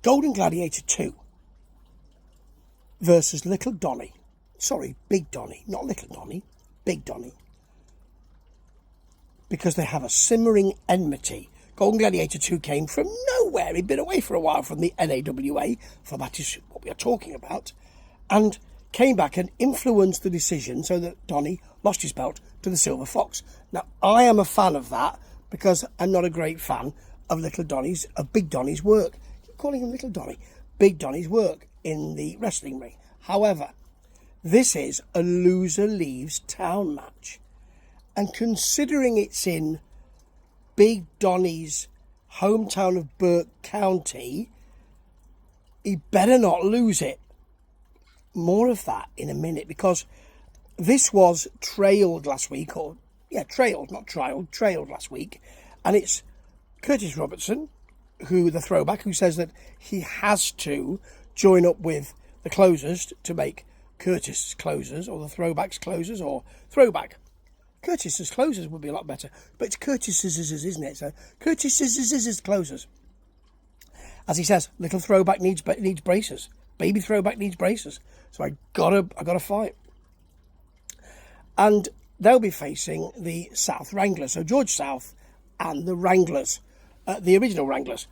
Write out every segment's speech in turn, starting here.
Golden Gladiator 2 versus Little Donny. Sorry, Big Donny, not Little Donny, Big Donny. Because they have a simmering enmity. Golden Gladiator 2 came from nowhere. He'd been away for a while from the NAWA, for that is what we are talking about, and came back and influenced the decision so that Donny lost his belt to the Silver Fox. Now, I am a fan of that because I'm not a great fan of Big Donny's work. I keep calling him Little Donny. Big Donny's work in the wrestling ring. However, this is a loser leaves town match. And considering it's in Big Donny's hometown of Burke County, he better not lose it. More of that in a minute, because this was trailed last week, trailed last week, and it's Curtis Robertson, the throwback, who says that he has to join up with the closers to make Curtis' closers, or the throwback's closers, or throwback. Curtis's closers would be a lot better, but it's Curtis's, isn't it? So Curtis's closers. As he says, little throwback needs braces. Baby throwback needs braces. So I gotta fight. And they'll be facing the South Wranglers. So George South and the Wranglers, the original Wranglers,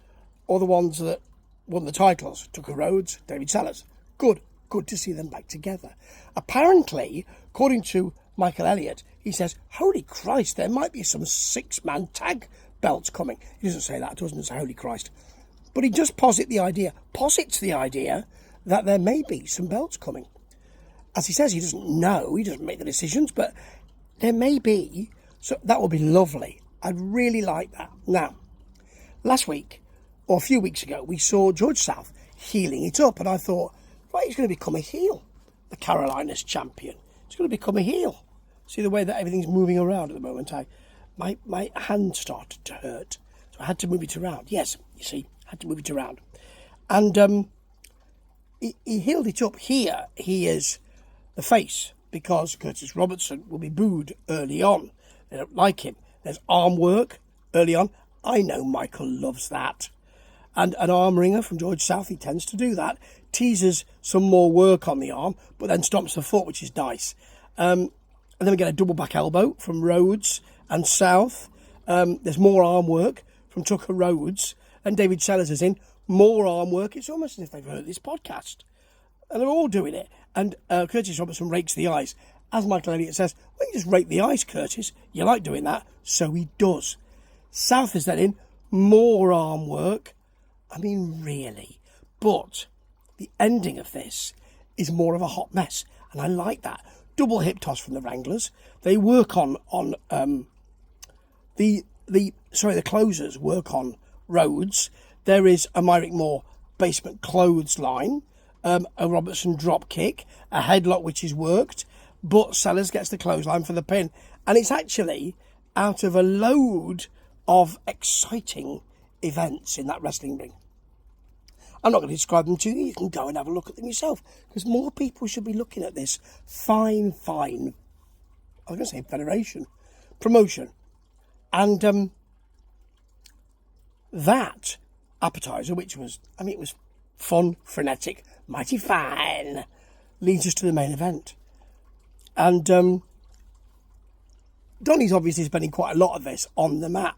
or the ones that won the titles, Tucker Rhodes, David Sellers. Good to see them back together. Apparently, according to Michael Elliott, he says, holy Christ, there might be some 6-man tag belts coming. He doesn't say that, doesn't say holy Christ. But he just posits the idea that there may be some belts coming. As he says, he doesn't know, he doesn't make the decisions, but there may be. So that would be lovely. I'd really like that. Now, last week, or a few weeks ago, we saw George South healing it up, and I thought, right, he's going to become a heel, the Carolinas champion. He's going to become a heel. See the way that everything's moving around at the moment? My hand started to hurt, so I had to move it around. Yes, you see, had to move it around. And he healed it up. Here, he is the face, because Curtis Robertson will be booed early on. They don't like him. There's arm work early on. I know Michael loves that. And an arm ringer from George South, he tends to do that. Teases some more work on the arm, but then stomps the foot, which is nice. And then we get a double back elbow from Rhodes and South. There's more arm work from Tucker Rhodes, and David Sellers is in. More arm work. It's almost as if they've heard this podcast. And they're all doing it. And Curtis Robertson rakes the ice. As Michael Elliott says, well, you just rake the ice, Curtis. You like doing that. So he does. South is then in. More arm work. I mean, really. But the ending of this is more of a hot mess. And I like that. Double hip toss from the Wranglers. They work on the closers work on Rhodes. There is a Myrick Moore basement clothesline, a Robertson drop kick, a headlock which is worked, but Sellers gets the clothesline for the pin. And it's actually out of a load of exciting events in that wrestling ring. I'm not going to describe them to you. You can go and have a look at them yourself, because more people should be looking at this fine, I was going to say federation, promotion. And that appetizer, which was, it was fun, frenetic, mighty fine, leads us to the main event. And Donny's obviously spending quite a lot of this on the mat.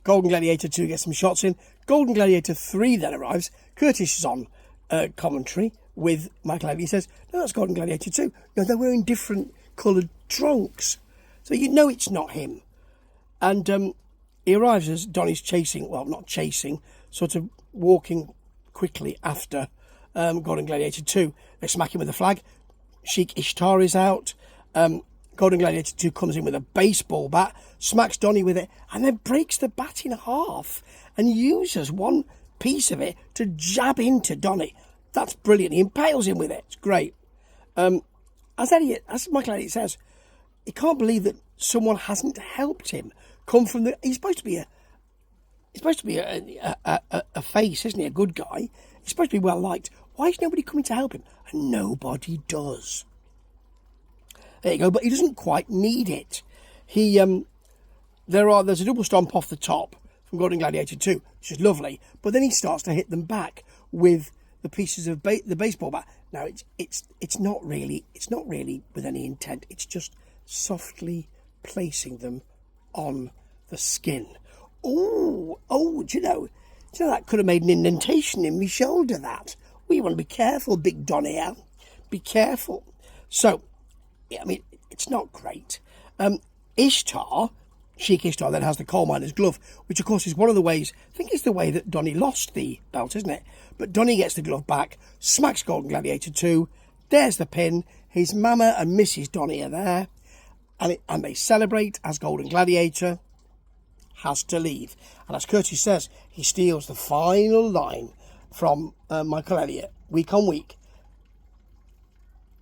Golden Gladiator 2 gets some shots in. Golden Gladiator 3 then arrives. Curtis is on commentary with Michael Elliott. He says, no, that's Golden Gladiator 2. No, they're wearing different coloured trunks. So you know it's not him. And he arrives as Donny's sort of walking quickly after Golden Gladiator 2. They smack him with a flag. Sheik Ishtar is out. Golden Gladiator 2 comes in with a baseball bat, smacks Donny with it, and then breaks the bat in half and uses one piece of it to jab into Donny. That's brilliant. He impales him with it. It's great. As Michael Elliott says, he can't believe that someone hasn't helped him come from the... He's supposed to be a face, isn't he? A good guy. He's supposed to be well liked. Why is nobody coming to help him? And nobody does. There you go. But he doesn't quite need it. There's a double stomp off the top from Golden Gladiator 2, which is lovely. But then he starts to hit them back with the pieces of the baseball bat. Now it's not really with any intent. It's just softly placing them on the skin. Oh, do you know that could have made an indentation in my shoulder. That we want to be careful, Big Donny. Be careful. So, I mean, it's not great. Ishtar, Sheik Ishtar, then has the coal miner's glove, which of course is one of the ways, I think it's the way that Donny lost the belt, isn't it? But Donny gets the glove back, smacks Golden Gladiator 2, there's the pin, his mama and Mrs. Donny are there, and they celebrate as Golden Gladiator has to leave. And as Curtis says, he steals the final line from Michael Elliott, week on week.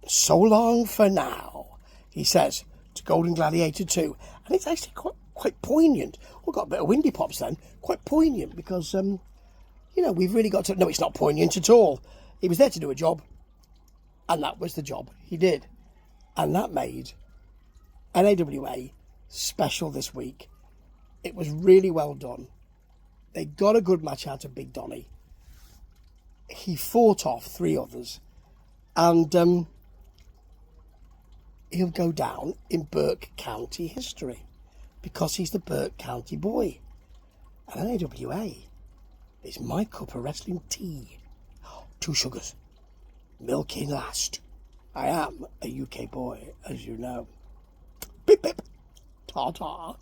So long for now, he says to Golden Gladiator 2. And it's actually quite poignant. We've got a bit of Windy Pops then. Quite poignant because, we've really got to... No, it's not poignant at all. He was there to do a job. And that was the job he did. And that made NAWA special this week. It was really well done. They got a good match out of Big Donny. He fought off 3 others. And he'll go down in Burke County history because he's the Burke County boy. And NAWA is my cup of wrestling tea. 2 sugars. Milk in last. I am a UK boy, as you know. Pip pip. Ta-ta.